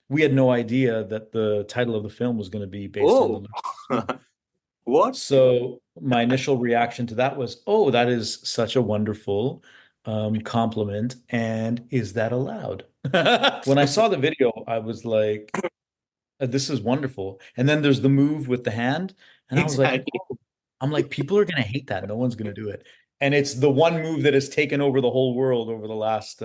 we had no idea that the title of the film was going to be based on the Oh, lyrics. what? So my initial reaction to that was, oh, that is such a wonderful compliment. And is that allowed? When I saw the video, I was like, this is wonderful. And then there's the move with the hand. And I was like, Exactly. oh, I'm like, people are going to hate that. No one's going to do it. And it's the one move that has taken over the whole world over the last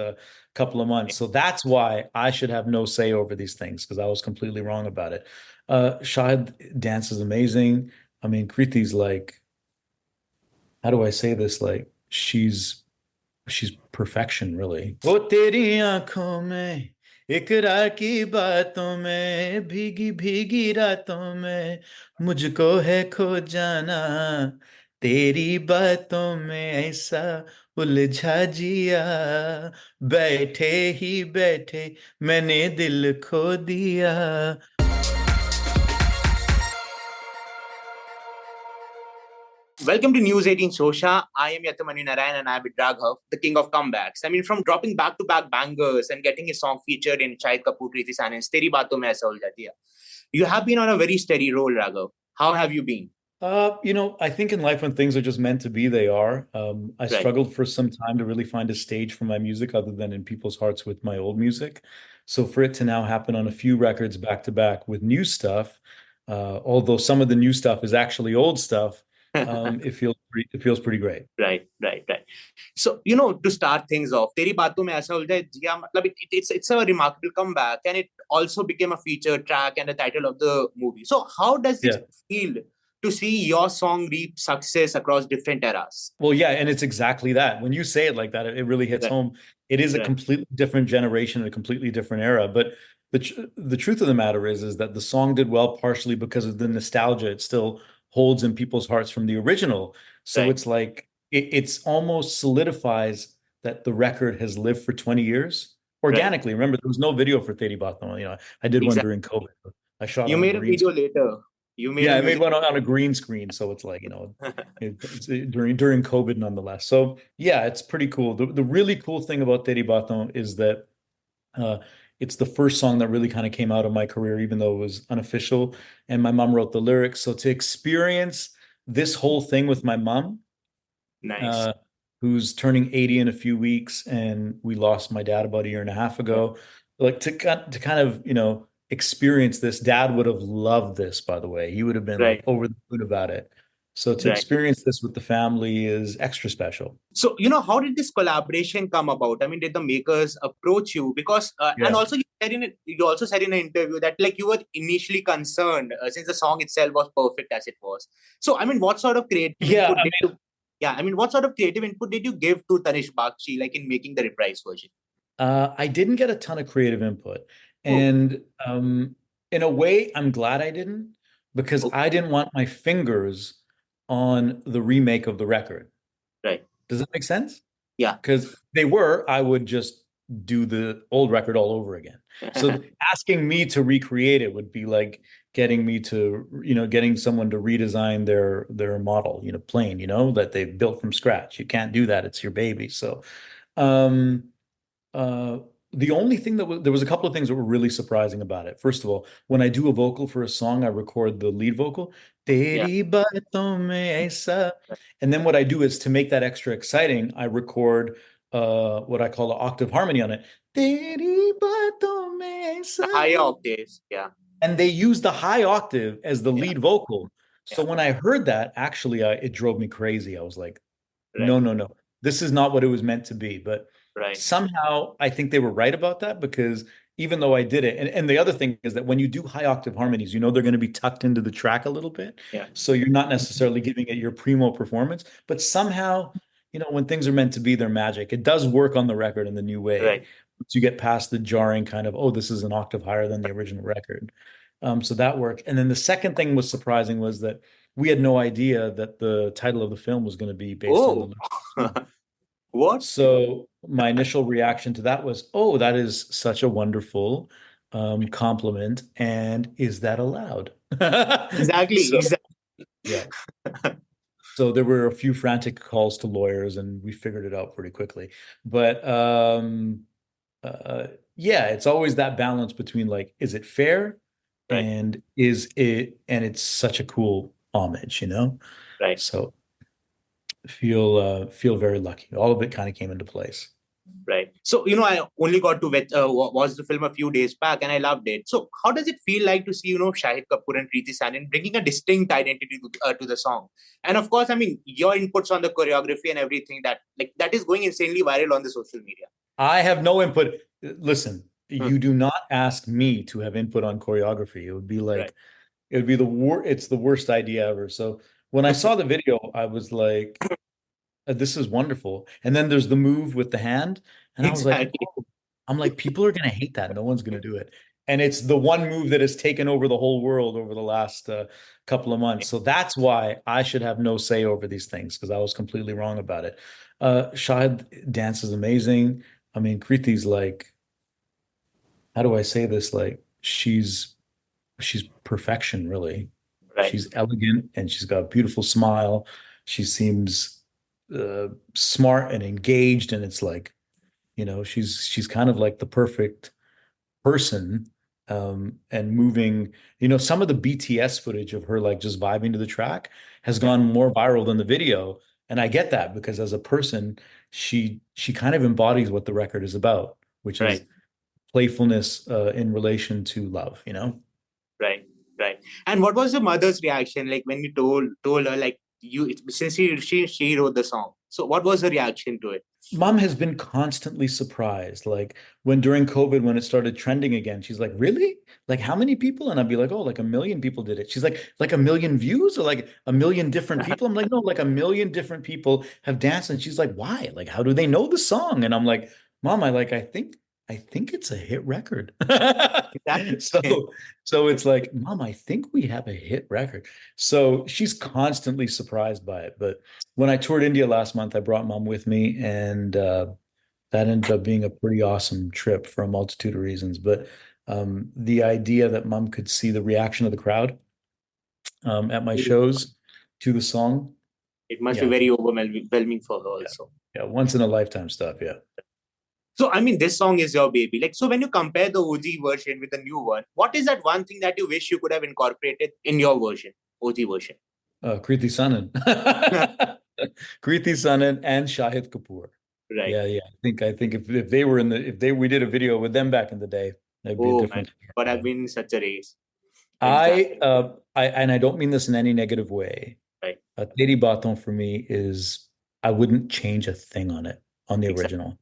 couple of months. So that's why I should have no say over these things because I was completely wrong about it. Shahid dance is amazing. I mean, Kriti's like, how do I say this? Like, she's perfection, really. ओ तेरी आंखों में इकरार की बातों में भीगी भीगी रातों में मुझको है खो जाना तेरी बातों में ऐसा उलझा जिया बैठे ही बैठे मैंने दिल खो दिया. Welcome to News 18 Sosha. I am Yatamanyu Narain and I'm with Raghav, the king of comebacks. I mean, from dropping back-to-back bangers and getting his song featured in Shahid Kapoor, Kriti Sanon-starrer, Teri Baaton Aisa Uljha Jiya. You have been on a very steady roll, Raghav. How have you been? I think in life when things are just meant to be, they are. I Right. struggled for some time to really find a stage for my music other than in people's hearts with my old music. So for it to now happen on a few records back to back with new stuff, although some of the new stuff is actually old stuff, it feels pretty great. Right. So, to start things off, Teri Baaton Mein Aisa Uljha Jiya, it's a remarkable comeback and it also became a featured track and the title of the movie. So, how does it Yeah. feel to see your song reap success across different eras? Well, yeah, and it's exactly that. When you say it like that, it really hits Right, home. It is a right, completely different generation and a completely different era. But the truth of the matter is that the song did well partially because of the nostalgia it still holds in people's hearts from the original. So right, it's like it's almost solidifies that the record has lived for 20 years right. organically. Remember, there was no video for Teri Baaton. I did one Exactly. during COVID. I shot You on a made a green video screen. later. You made Yeah, a I made music. one on a green screen, so it's like, it's during COVID nonetheless. So yeah, it's pretty cool. The really cool thing about Teri Baaton is that uh, it's the first song that really kind of came out of my career, even though it was unofficial. And my mom wrote the lyrics. So to experience this whole thing with my mom, Nice. uh, who's turning 80 in a few weeks, and we lost my dad about a year and a half Right, ago. Like to kind of, experience this. Dad would have loved this, by the way. He would have been like right, over the moon about it. So to right. experience this with the family is extra special. So, how did this collaboration come about? I mean, did the makers approach you? Because, and Yeah. also you also said in an interview that like you were initially concerned since the song itself was perfect as it was. So, I mean, what sort of creative Yeah, input did you? Yeah, I mean, what sort of creative input did you give to Tanish Bakshi, like in making the reprise version? I didn't get a ton of creative input. Oh, And in a way, I'm glad I didn't because okay, I didn't want my fingers on the remake of the record. right. Does that make sense? Yeah. Because I would just do the old record all over again. So asking me to recreate it would be like getting me to, getting someone to redesign their model, plane, that they've built from scratch. You can't do that. It's your baby. So, um, uh, the only thing there was a couple of things that were really surprising about it. First of all, when I do a vocal for a song, I record the lead vocal, Yeah. Teri Baaton mein aisa. And then what I do is to make that extra exciting, I record what I call an octave harmony on it. Teri Baaton mein The aisa. higher octaves. Yeah. And they use the high octave as the Yeah. lead vocal. So Yeah. when I heard that, actually, it drove me crazy. I was like, no, Right. no, no. This is not what it was meant to be. But Right. somehow I think they were right about that because even though I did it, and the other thing is that when you do high octave harmonies, they're going to be tucked into the track a little bit. Yeah. So you're not necessarily giving it your primo performance, but somehow, when things are meant to be, they're magic. It does work on the record in the new way. Right. Once you get past the jarring kind of, oh, this is an octave higher than the original record. So that worked. And then the second thing was surprising was that we had no idea that the title of the film was going to be based on the Oh, lyrics. what? So my initial reaction to that was, oh, that is such a wonderful compliment. And is that allowed? Exactly. So Exactly. yeah. So there were a few frantic calls to lawyers and we figured it out pretty quickly. But uh, yeah, it's always that balance between like, is it fair? Right, And it's such a cool homage, you know? right. So feel very lucky. All of it kind of came into place. Right. So, I only got to watch the film a few days back and I loved it. So, how does it feel like to see, Shahid Kapoor and Kriti Sanon bringing a distinct identity to the song? And of course, I mean, your inputs on the choreography and everything that is going insanely viral on the social media. I have no input. Listen, Hmm. you do not ask me to have input on choreography. Right. It would be it's the worst idea ever. So when I saw the video, I was like, this is wonderful. And then there's the move with the hand. And I was like, Exactly. oh, I'm like, people are going to hate that. No one's going to do it. And it's the one move that has taken over the whole world over the last couple of months. So that's why I should have no say over these things because I was completely wrong about it. Shahid dance is amazing. I mean, Kriti's like, how do I say this? Like, she's perfection, really. Right. She's elegant and she's got a beautiful smile. She seems smart and engaged, and it's like, she's kind of like the perfect person. And moving, some of the BTS footage of her like just vibing to the track has Yeah. gone more viral than the video. And I get that because as a person, she kind of embodies what the record is about, which is Right. playfulness in relation to love, you know? Right. Right. And what was the mother's reaction like when you told her like since she wrote the song? So what was her reaction to it? Mom has been constantly surprised. Like when during COVID, when it started trending again, she's like, really? Like how many people? And I'd be like, oh, like 1 million people did it. She's like 1 million views or like 1 million different people? I'm like, no, like 1 million different people have danced. And she's like, why? Like, how do they know the song? And I'm like, Mom, I think it's a hit record. So, Exactly. so it's like, Mom, I think we have a hit record. So she's constantly surprised by it. But when I toured India last month, I brought Mom with me, and that ended up being a pretty awesome trip for a multitude of reasons. But the idea that Mom could see the reaction of the crowd at my shows to the song, It must be yeah, very overwhelming for her yeah, also. yeah, once in a lifetime stuff. Yeah. So, I mean, this song is your baby. Like, so when you compare the OG version with the new one, what is that one thing that you wish you could have incorporated in your version, OG version? Kriti Sanon, Kriti Sanon, and Shahid Kapoor. Right. Yeah, yeah. I think if they were if they we did a video with them back in the day, that'd be a Oh man, different. but I've been in such a race. I Exactly. uh I don't mean this in any negative way. Right. Teri Baaton for me is I wouldn't change a thing on the Exactly. original.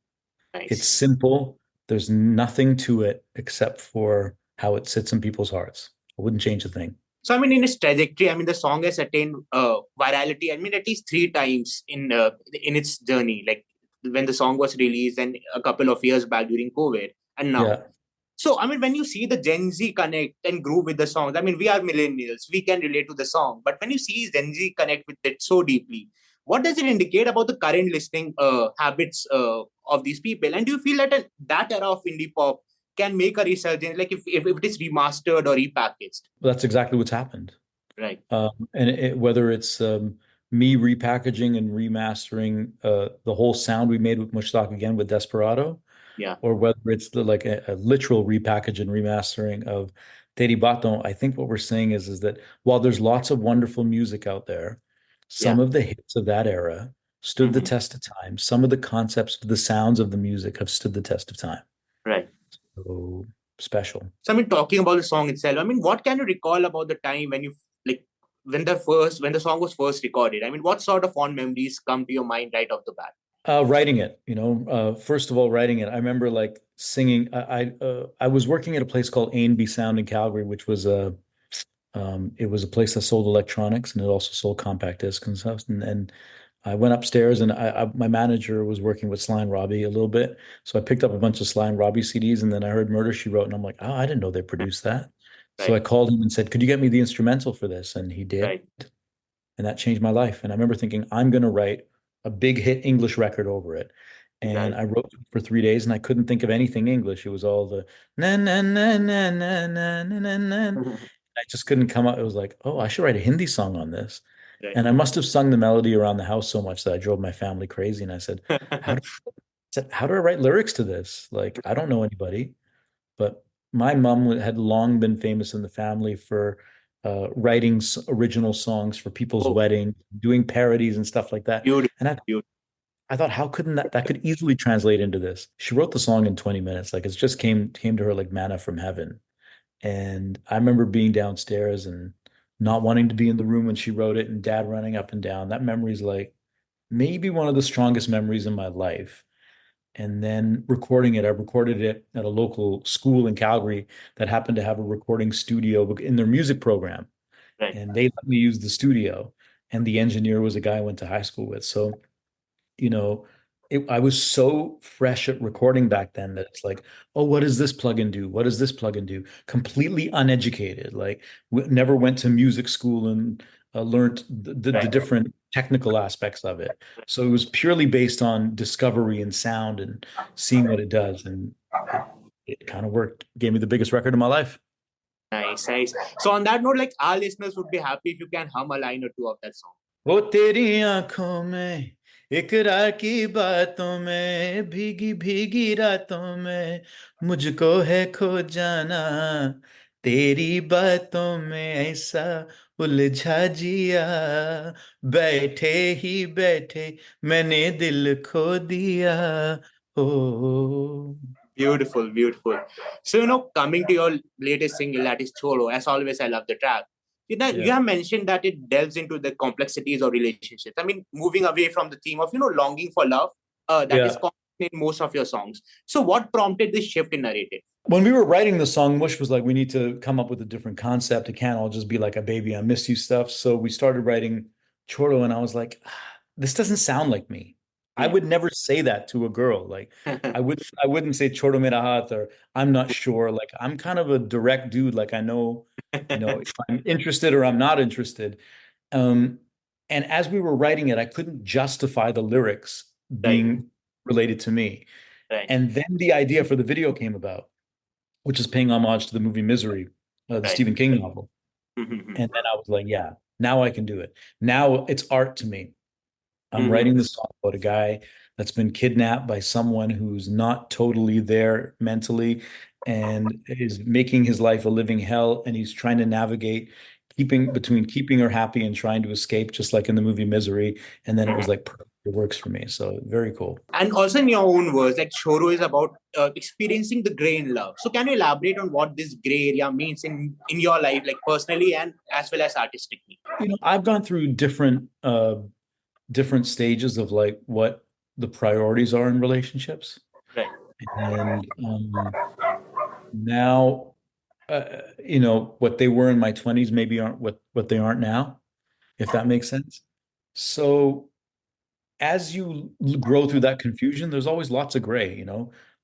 It's Nice. simple. There's nothing to it except for how it sits in people's hearts. I wouldn't change a thing. So, I mean, in its trajectory, I mean, the song has attained virality. I mean, at least three times in its journey. Like when the song was released, and a couple of years back during COVID, and now. Yeah. So, I mean, when you see the Gen Z connect and groove with the songs, I mean, we are millennials, we can relate to the song. But when you see Gen Z connect with it so deeply, what does it indicate about the current listening habits of these people? And do you feel that that era of indie pop can make a resurgence, like if it is remastered or repackaged? That's exactly what's happened. Right. And whether it's me repackaging and remastering the whole sound we made with Mushtaq again with Desperado, Yeah. or whether it's like a literal repackage and remastering of Teri Baaton, I think what we're saying is that while there's lots of wonderful music out there, some Yeah. of the hits of that era stood the Hmm. test of time. Some of the concepts, the sounds of the music have stood the test of time. Right. So special. So, I mean, talking about the song itself, I mean, what can you recall about the time when you like when the song was first recorded? I mean, what sort of fond memories come to your mind right off the bat? Writing it, first of all, writing it. I remember like singing. I was working at a place called A&B Sound in Calgary, which was it was a place that sold electronics and it also sold compact discs and stuff. And I went upstairs and my manager was working with Sly and Robbie a little bit, so I picked up a bunch of Sly and Robbie CDs, and then I heard Murder She Wrote, and I'm like, oh, I didn't know they produced that. So I Right. called him and said, could you get me the instrumental for this? And he did. Right. And that changed my life. And I remember thinking, I'm going to write a big hit English record over it. And I Exactly. wrote for 3 days and I couldn't think of anything English. It was all the na na na na na na na na na. I just couldn't come up. It was like, oh, I should write a Hindi song on this. Right. And I must have sung the melody around the house so much that I drove my family crazy. And I said, how do, how do I write lyrics to this? Like, I don't know anybody. but my mom had long been famous in the family for writing original songs for people's Oh, weddings, doing parodies and stuff like that. beautiful, And beautiful. I thought, how couldn't that could easily translate into this? She wrote the song in 20 minutes. Like it just came to her like manna from heaven. And I remember being downstairs and not wanting to be in the room when she wrote it and dad running up and down. That memory's like maybe one of the strongest memories in my life. And then recording it, I recorded it at a local school in Calgary that happened to have a recording studio in their music program. Right. And they let me use the studio. And the engineer was a guy I went to high school with. So you know, I was so fresh at recording back then that it's like, oh, what does this plugin do? What does this plugin do? Completely uneducated. Like, never went to music school and learned the Right. different technical aspects of it. So it was purely based on discovery and sound and seeing what it does. And it kind of worked, gave me the biggest record of my life. Nice, nice. So on that note, like our listeners would be happy if you can hum a line or two of that song. वो तेरी आंखों में इकरार की बातों में भीगी भीगी रातों में मुझको है खो जाना तेरी बातों में ऐसा उलझा जिया बैठे ही बैठे मैंने दिल खो दिया ओ Beautiful, beautiful. So, coming to your latest single, that is Cholo, as always, I love the track. You yeah have mentioned that it delves into the complexities of relationships. I mean, moving away from the theme of, longing for love, that is yeah common in most of your songs. So, what prompted this shift in narrative? when we were writing the song, Mush was like, we need to come up with a different concept. It can't all just be like a baby, I miss you stuff. So we started writing Chordo, and I was like, this doesn't sound like me. I Hmm. would never say that to a girl. Like I wouldn't say Chordo mera hat or I'm not sure. Like I'm kind of a direct dude. Like I know, if I'm interested or I'm not interested. Um, and as we were writing it, I couldn't justify the lyrics Right, being related to me. right, And then the idea for the video came about, which is paying homage to the movie Misery, the right. Stephen King novel. Mhm, And then I was like, yeah, now I can do it. Now it's art to me. I'm mhm, writing this song about a guy that's been kidnapped by someone who's not totally there mentally and is making his life a living hell. And he's trying to navigate keeping her happy and trying to escape, just like in the movie Misery. And then it was mhm. like, perfect. It works for me. So very cool. And also in your own words, like Choro is about experiencing the gray in love. So can you elaborate on what this gray area means in your life, like personally and as well as artistically? I've gone through different stages of like what the priorities are in relationships. Right. And now, what they were in my 20s maybe aren't what they aren't now, if that makes sense. So as you grow through that confusion, there's always lots of gray.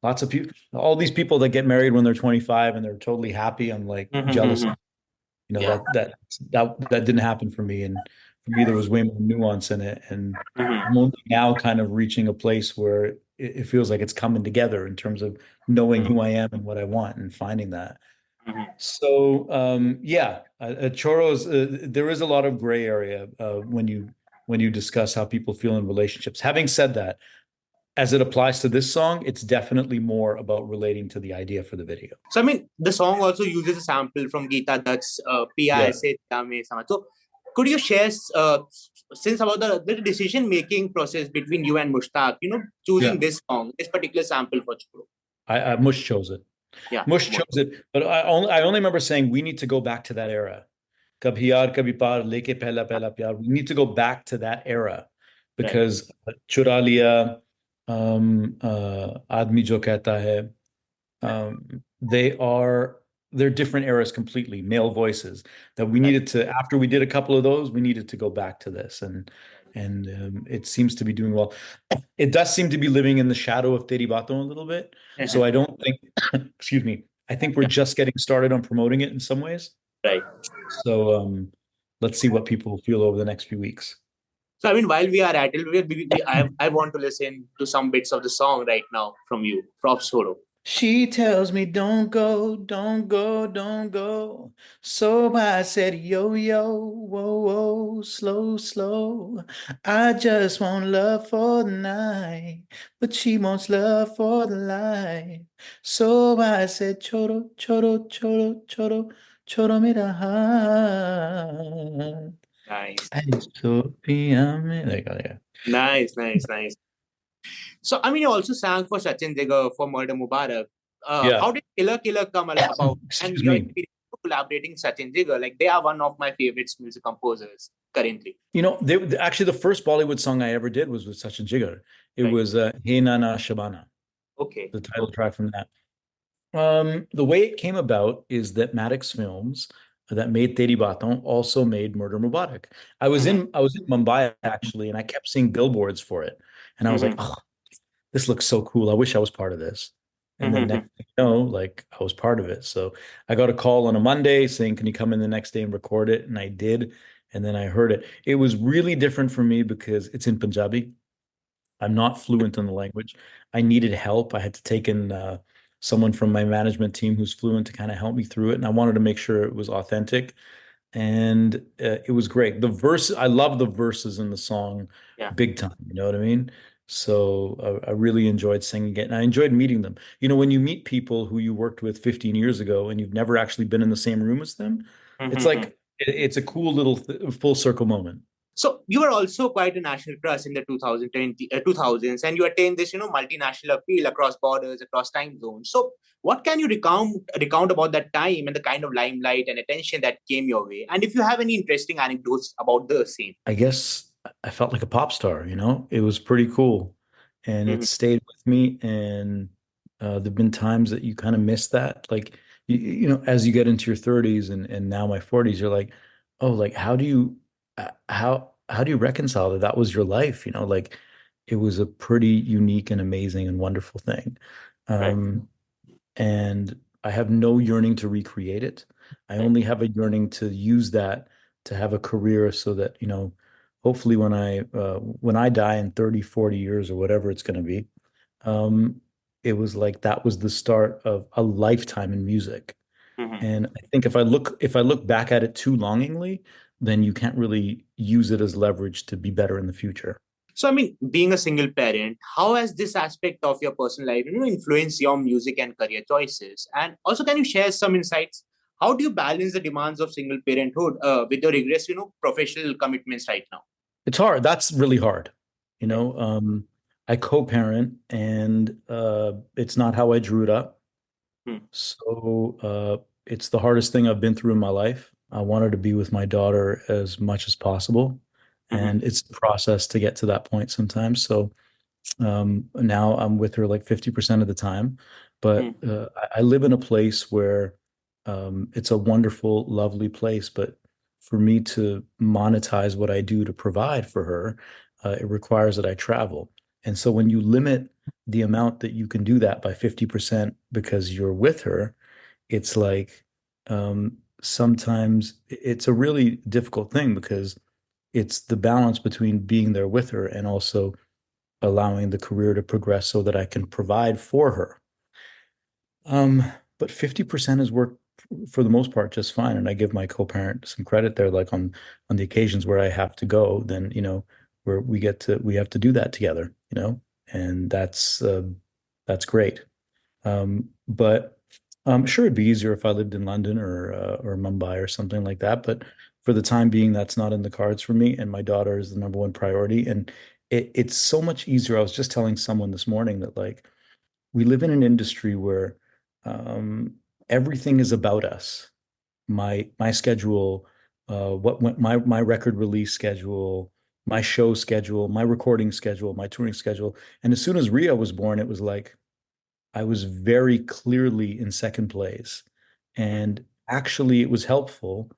Lots of people, all these people that get married when they're 25 and they're totally happy. I'm like jealous. Mm-hmm. Yeah. That didn't happen for me. And for me, there was way more nuance in it. And I'm Mm-hmm. only now kind of reaching a place where it feels like it's coming together in terms of knowing who I am and what I want and finding that. Mm-hmm. So yeah, Choros, there is a lot of gray area when you discuss how people feel in relationships. Having said that, as it applies to this song, it's definitely more about relating to the idea for the video. So I mean, the song also uses a sample from Geeta Dutt's "Piya Yeah, Aise Dame Samajh." So could you share since about the decision making process between you and Mushtaq? yeah. Choosing this song, this particular sample for Choro. I Mush chose it. Yeah. Mush chose it, but I only remember saying we need to go back to that era. Kabhi yaar kabhi paar leke pehla pehla pyar. We need to go back to that era Right. because chura liya, aadmi jo kehta hai, they are they're different eras completely, male voices that we Right. needed to after we did a couple of those, we needed to go back to this and it seems to be doing well. It does seem to be living in the shadow of Teri Baaton a little bit. So I don't think, excuse me, I think we're just getting started on promoting it in some ways. Right. So let's see what people feel over the next few weeks. So I mean, while we are at it, I want to listen to some bits of the song right now from you, Prof Solo. She tells me, don't go, don't go, don't go. So I said, yo, yo, whoa, whoa, slow, slow. I just want love for the night, but she wants love for the life. So I said, choro, choro, choro, choro, choro mera heart. Nice, Ay, so, there you go, yeah. nice, nice, nice. So, I mean, you also sang for Sachin Jigar for Murder Mubarak. Yeah, How did Killer Killer come about? And excuse your me. experience of collaborating Sachin Jigar, like they are one of my favorite music composers currently. Actually, the first Bollywood song I ever did was with Sachin Jigar. It Right. was Hey Nana Shabana, Okay. the title Okay. track from that. The way it came about is that Maddox Films that made Teri Baaton also made Murder Mubarak. Mm-hmm. I was in Mumbai actually, and I kept seeing billboards for it, and I was like, Mm-hmm. oh, this looks so cool. I wish I was part of this. And then Mm-hmm. next thing you know, like I was part of it. So I got a call on a Monday saying, can you come in the next day and record it? And I did. And then I heard it. It was really different for me because it's in Punjabi. I'm not fluent in the language. I needed help. I had to take in someone from my management team who's fluent to kind of help me through it. And I wanted to make sure it was authentic. And it was great. I love the verses in the song Yeah. big time. You know what I mean? So I really enjoyed singing it and I enjoyed meeting them. You know, when you meet people who you worked with 15 years ago and you've never actually been in the same room as them, it's Mm-hmm. like, it's a cool little full circle moment. So you were also quite a national crush in the 2000s, and you attained this, multinational appeal across borders, across time zones. So what can you recount about that time and the kind of limelight and attention that came your way? And if you have any interesting anecdotes about the same. I guess I felt like a pop star, you know? It was pretty cool. And it Mhm. stayed with me. And there've been times that you kind of miss that. Like, as you get into your 30s and now my 40s, you're like, oh, like how do you reconcile that that was your life? Like it was a pretty unique and amazing and wonderful thing. Right, Um, and I have no yearning to recreate it. I right. only have a yearning to use that to have a career so that, hopefully when I die in 30, 40 years or whatever it's going to be, um, it was like that was the start of a lifetime in music. Mhm. And I think if I look back at it too longingly, then you can't really use it as leverage to be better in the future. So, I mean, being a single parent, how has this aspect of your personal life, influenced your music and career choices? And also, can you share some insights? How do you balance the demands of single parenthood with your rigorous, professional commitments right now? It's hard. That's really hard. You Right. know, I co-parent and it's not how I drew it up. Hmm. So it's the hardest thing I've been through in my life. I wanted to be with my daughter as much as possible. Mhm. And it's a process to get to that point sometimes. So now I'm with her like 50% of the time. Hmm. But I live in a place where it's a wonderful, lovely place. But for me to monetize what I do to provide for her, it requires that I travel. And so when you limit the amount that you can do that by 50% because you're with her, it's like sometimes it's a really difficult thing because it's the balance between being there with her and also allowing the career to progress so that I can provide for her. Um, but 50% has worked for the most part just fine. And I give my co-parent some credit there, like on the occasions where I have to go, then, where we have to do that together, and that's great. But sure, it'd be easier if I lived in London or Mumbai or something like that. But for the time being, that's not in the cards for me. And my daughter is the number one priority. And it's so much easier. I was just telling someone this morning that like we live in an industry where um, everything is about us. My schedule, what went my record release schedule, my show schedule, my recording schedule, my touring schedule. And as soon as Ria was born, it was like I was very clearly in second place. And actually, it was helpful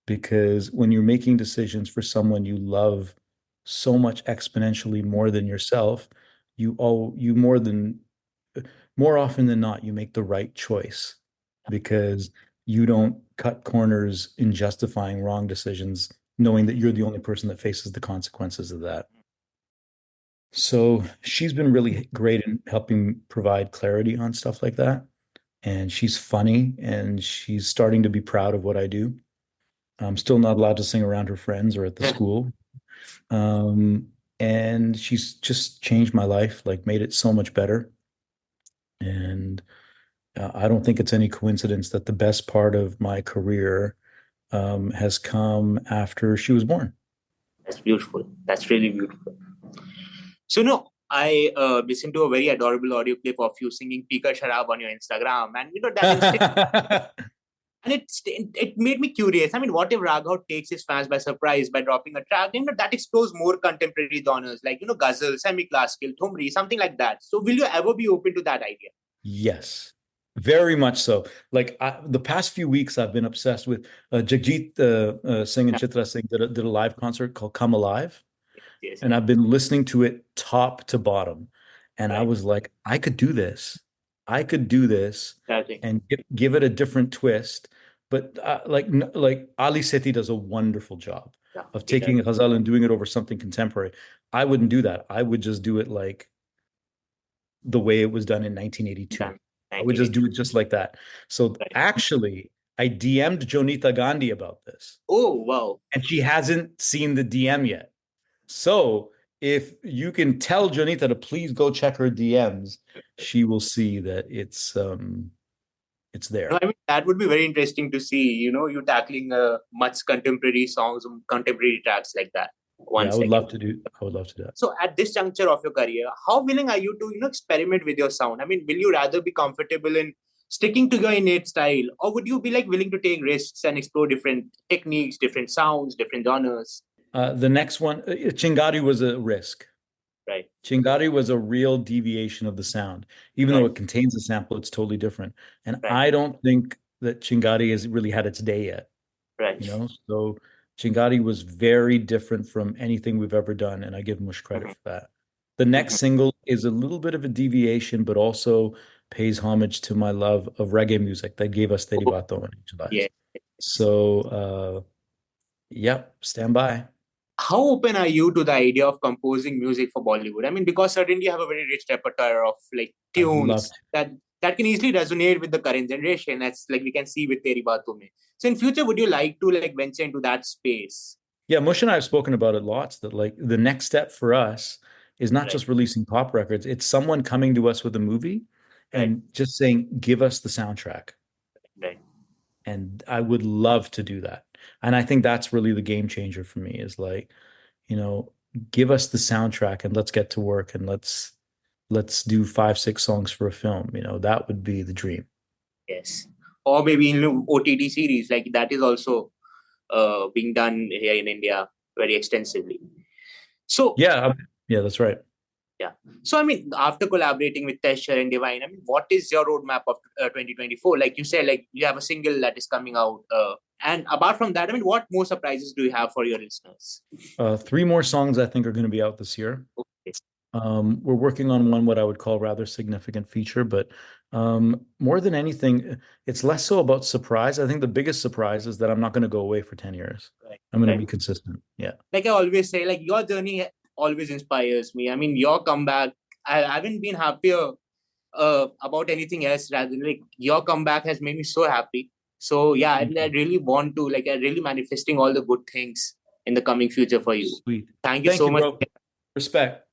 because when you're making decisions for someone you love so much exponentially more than yourself, you more often than not, you make the right choice because you don't cut corners in justifying wrong decisions, knowing that you're the only person that faces the consequences of that. So she's been really great in helping provide clarity on stuff like that. And she's funny and she's starting to be proud of what I do. I'm still not allowed to sing around her friends or at the school. Um, and she's just changed my life, like made it so much better. And I don't think it's any coincidence that the best part of my career has come after she was born. That's beautiful. That's really beautiful. So no, I listened to a very adorable audio clip of you singing Pika Sharab on your Instagram, and that instant, and it made me curious. I mean, what if Raghav takes his fans by surprise by dropping a track? That explores more contemporary genres like ghazal, semi-classical, thumri, something like that. So will you ever be open to that idea? Yes, very much so. Like the past few weeks, I've been obsessed with Jagjit Singh and Yeah, Chitra Singh did a live concert called "Come Alive," yes, and I've been listening to it top to bottom. And I right. was like, I could do this. I could do this Exactly. and give it a different twist. But like Ali Sethi does a wonderful job Yeah, of he does. taking ghazal and doing it over something contemporary. I wouldn't do that. I would just do it like the way it was done in 1982. Done. I would just 1980. do it just like that. So Right. actually, I DM'd Jonita Gandhi about this, Oh wow. and she hasn't seen the DM yet. So if you can tell Jonita to please go check her DMs, she will see that it's No, there. I mean that would be very interesting to see. You tackling much contemporary songs, contemporary tracks like that. Yeah, Once again. I would love to do that. So at this juncture of your career, how willing are you to experiment with your sound? I mean, will you rather be comfortable in sticking to your innate style, or would you be like willing to take risks and explore different techniques, different sounds, different genres? The next one, Chingari was a risk. Right, Chingari was a real deviation of the sound. Even though right, it contains a sample, it's totally different. And right, I don't think that Chingari has really had its day yet, right. you know? So Chingari was very different from anything we've ever done, and I give much credit Mhm, for that. The next mhm. single is a little bit of a deviation, but also pays homage to my love of reggae music that gave us Teri Oh, Baaton in July. yeah. So, yep, stand by. How open are you to the idea of composing music for Bollywood? I mean, because certainly you have a very rich repertoire of like I'd love tunes that can easily resonate with the current generation, as like we can see with Teri Baaton. So in future, would you like to like venture into that space? Yeah, Mush and I have spoken about it lots that like the next step for us is not Right, just releasing pop records, it's someone coming to us with a movie right, and just saying, give us the soundtrack. right. And I would love to do that. And I think that's really the game changer for me is like, you know, give us the soundtrack and let's get to work and let's do 5, 6 songs for a film. That would be the dream. Yes. Or maybe in OTT series, like that is also being done here in India very extensively. So, Yeah, yeah, that's right. yeah. So, I mean, after collaborating with Tesher and Divine, I mean, what is your roadmap of 2024? Like you said, like you have a single that is coming out. And apart from that, I mean, what more surprises do you have for your listeners? 3 more songs I think are going to be out this year. Okay. We're working on one what I would call rather significant feature, but more than anything, it's less so about surprise. I think the biggest surprise is that I'm not going to go away for 10 years. Right. I'm going to Right. be consistent. Yeah. Like I always say, like your journey always inspires me. I mean, your comeback, I haven't been happier about anything else rather than like your comeback has made me so happy. So yeah, I really want to like I really manifesting all the good things in the coming future for you. Sweet. Thank you Thank so you, much. bro. Respect.